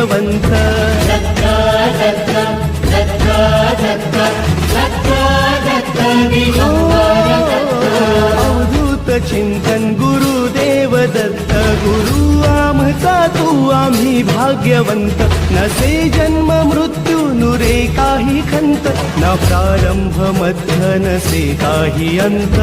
भाग्यवंत अवधूत चिंतन गुरुदेव दत्त गुरु आमचा तू आम्ही भाग्यवंत नसे जन्म मृत्यू नुरे काही खंत न प्रारंभ मध्य नसे काही अंत